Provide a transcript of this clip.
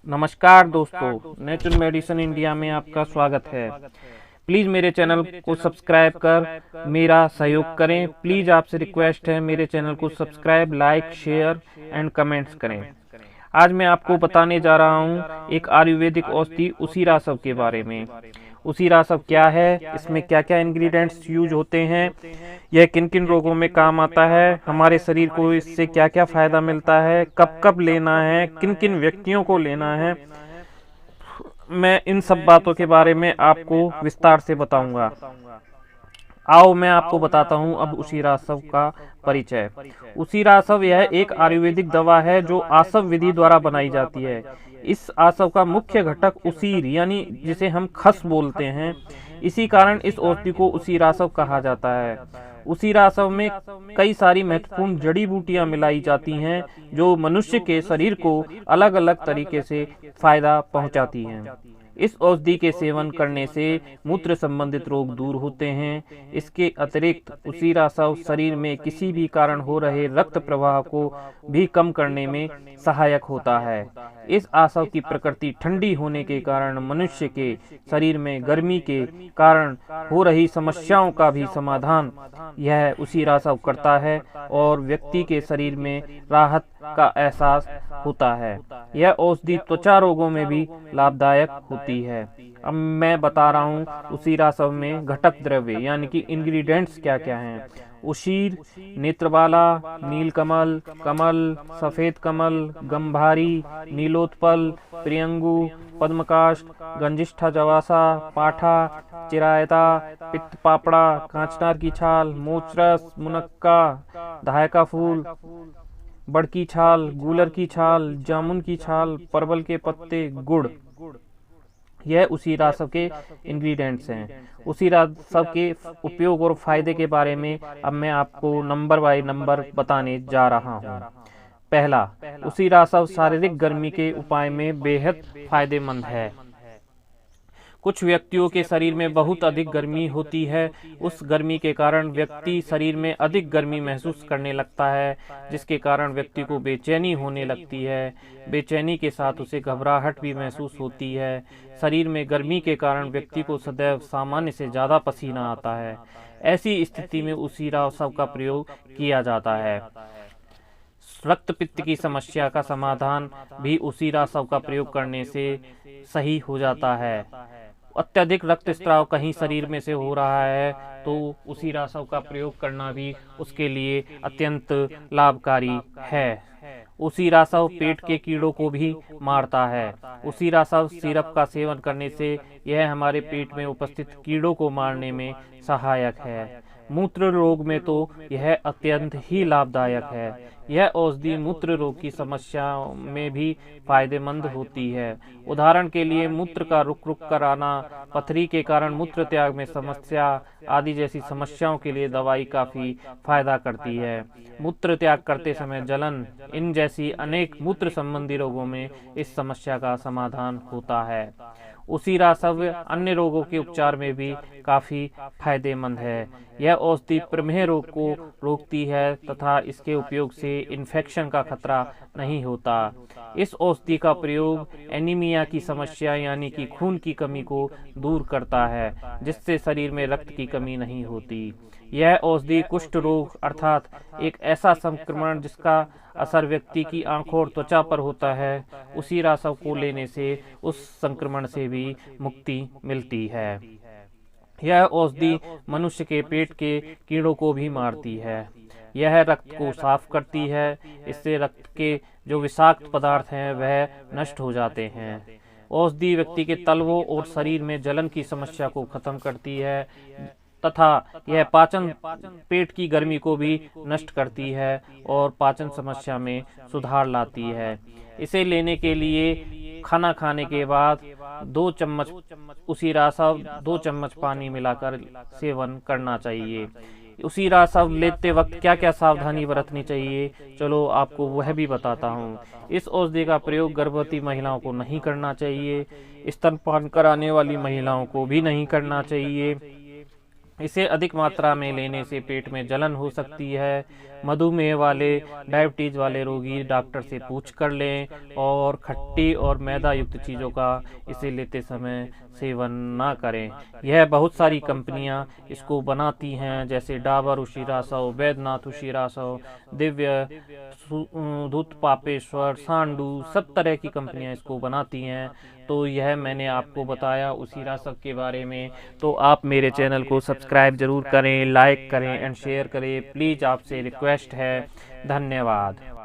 नमस्कार दोस्तों, natural medicine India में आपका स्वागत है। प्लीज़ मेरे चैनल को सब्सक्राइब कर मेरा सहयोग करें। प्लीज़ आपसे रिक्वेस्ट है, मेरे चैनल को subscribe, like, share and comments करें। आज मैं आपको बताने जा रहा हूँ एक आयुर्वेदिक औषधि उसीरासव के बारे में। उसीरासव क्या है, इसमें क्या क्या इंग्रेडिएंट्स यूज होते हैं, यह किन किन रोगों में काम आता है, हमारे शरीर को इससे क्या क्या फायदा मिलता है, कब कब लेना है, किन किन व्यक्तियों को लेना है, मैं इन सब बातों के बारे में आपको विस्तार से बताऊंगा। आओ मैं आपको बताता हूँ अब उसीरासव का परिचय। उसीरासव यह एक आयुर्वेदिक दवा है जो आसव विधि द्वारा बनाई जाती है। इस आसव का मुख्य घटक उसीर यानी जिसे हम खस बोलते हैं। इसी कारण इस औषधि को उसीरासव कहा जाता है। उसीरासव में कई सारी महत्वपूर्ण जड़ी बूटियां मिलाई जाती हैं जो मनुष्य के शरीर को अलग अलग तरीके से फायदा पहुंचाती हैं। इस औषधि के सेवन करने से मूत्र संबंधित रोग दूर होते हैं। इसके अतिरिक्त उसीरासव शरीर में किसी भी कारण हो रहे रक्त प्रवाह को भी कम करने में सहायक होता है। इस आसव की प्रकृति ठंडी होने के कारण मनुष्य के शरीर में गर्मी के कारण हो रही समस्याओं का भी समाधान यह उसीरासव करता है और व्यक्ति के शरीर में राहत का एहसास होता है। यह औषधि त्वचा रोगों में भी लाभदायक होती है। अब मैं बता रहा हूँ उसीरासव में घटक द्रव्य यानी कि इंग्रेडिएंट्स क्या क्या हैं। उशीर, नेत्रबाला, नीलकमल, कमल, सफेद कमल, गंभारी, नीलोत्पल, प्रियंगु, पद्मकाष्ठ, गंजिष्ठा जवासा, पाठा, चिरायता, पित्त पापड़ा, कांचनार की छाल, मोचरस, मुनक्का, धायका फूल, बड़की छाल, गूलर की छाल, जामुन की छाल, परवल के पत्ते, गुड़, यह उसीरासव के इंग्रेडिएंट्स हैं। उसीरासव के उपयोग और फायदे के बारे में अब मैं आपको नंबर बाय नंबर बताने जा रहा हूँ। पहला, उसीरासव शारीरिक गर्मी के उपाय में बेहद फायदेमंद है। कुछ व्यक्तियों के शरीर में बहुत अधिक गर्मी होती है। उस गर्मी के कारण व्यक्ति शरीर में अधिक गर्मी महसूस करने लगता है, जिसके कारण व्यक्ति को बेचैनी होने लगती है। बेचैनी के साथ उसे घबराहट भी महसूस होती है। शरीर में गर्मी के कारण व्यक्ति को सदैव सामान्य से ज़्यादा पसीना आता है। ऐसी स्थिति में उसीरासव का प्रयोग किया जाता है। रक्त पित्त की समस्या का समाधान भी उसीरासव का प्रयोग करने से सही हो जाता है। अत्यधिक रक्तस्राव कहीं शरीर में से हो रहा है तो उसीरासव का प्रयोग करना भी उसके लिए अत्यंत लाभकारी है। उसीरासव पेट के कीड़ों को भी मारता है। उसीरासव सिरप का सेवन करने से यह हमारे पेट में उपस्थित कीड़ों को मारने में सहायक है। मूत्र रोग में तो यह अत्यंत ही लाभदायक है। यह औषधि मूत्र रोग की समस्या में भी फायदेमंद होती है। उदाहरण के लिए मूत्र का रुक रुक कर आना, पथरी के कारण मूत्र त्याग में समस्या आदि जैसी समस्याओं के लिए दवाई काफी फायदा करती है। मूत्र त्याग करते समय जलन, इन जैसी अनेक मूत्र संबंधी रोगों में इस समस्या का समाधान होता है। उसीरासव अन्य रोगों के उपचार में भी काफी फायदेमंद है। यह औषधि प्रमेह रोग को रोकती है तथा इसके उपयोग से इन्फेक्शन का खतरा नहीं होता। इस औषधि का प्रयोग एनीमिया की समस्या यानी कि खून की कमी को दूर करता है, जिससे शरीर में रक्त की कमी नहीं होती। यह औषधि कुष्ठ रोग अर्थात एक ऐसा संक्रमण जिसका असर व्यक्ति की आंखों और त्वचा पर होता है, उसीरासव को लेने से उस संक्रमण से भी मुक्ति मिलती है। यह औषधि मनुष्य के पेट के कीड़ों को भी मारती है। यह रक्त को साफ करती है। इससे रक्त के जो विषाक्त पदार्थ हैं वह नष्ट हो जाते हैं। औषधि व्यक्ति के तलवों और शरीर में जलन की समस्या को खत्म करती है तथा यह पाचन पेट की गर्मी को भी नष्ट करती है और पाचन समस्या में सुधार लाती है। इसे लेने के लिए खाना खाने के बाद 2 चम्मच उसीरासव 2 चम्मच पानी मिलाकर सेवन करना चाहिए। उसीरासव लेते वक्त क्या क्या सावधानी बरतनी चाहिए, चलो आपको वह भी बताता हूँ। इस औषधि का प्रयोग गर्भवती महिलाओं को नहीं करना चाहिए। स्तनपान कराने वाली महिलाओं को भी नहीं करना चाहिए। इसे अधिक मात्रा में लेने से पेट में जलन हो सकती है। मधुमेह वाले, डायबिटीज वाले रोगी डॉक्टर से पूछ कर लें और खट्टी और मैदा युक्त चीज़ों का इसे लेते समय सेवन ना करें। यह बहुत सारी कंपनियां इसको बनाती हैं, जैसे डाबर उशिरासव, वैद्यनाथ उशिरासव, दिव्य, धूत पापेश्वर, सांडू, सब तरह की कंपनियां इसको बनाती हैं। तो यह मैंने आपको बताया उशिरासव के बारे में। तो आप मेरे चैनल को सब्सक्राइब जरूर करें, लाइक करें एंड शेयर करें। प्लीज़ आपसे रिक्वेस्ट है। धन्यवाद।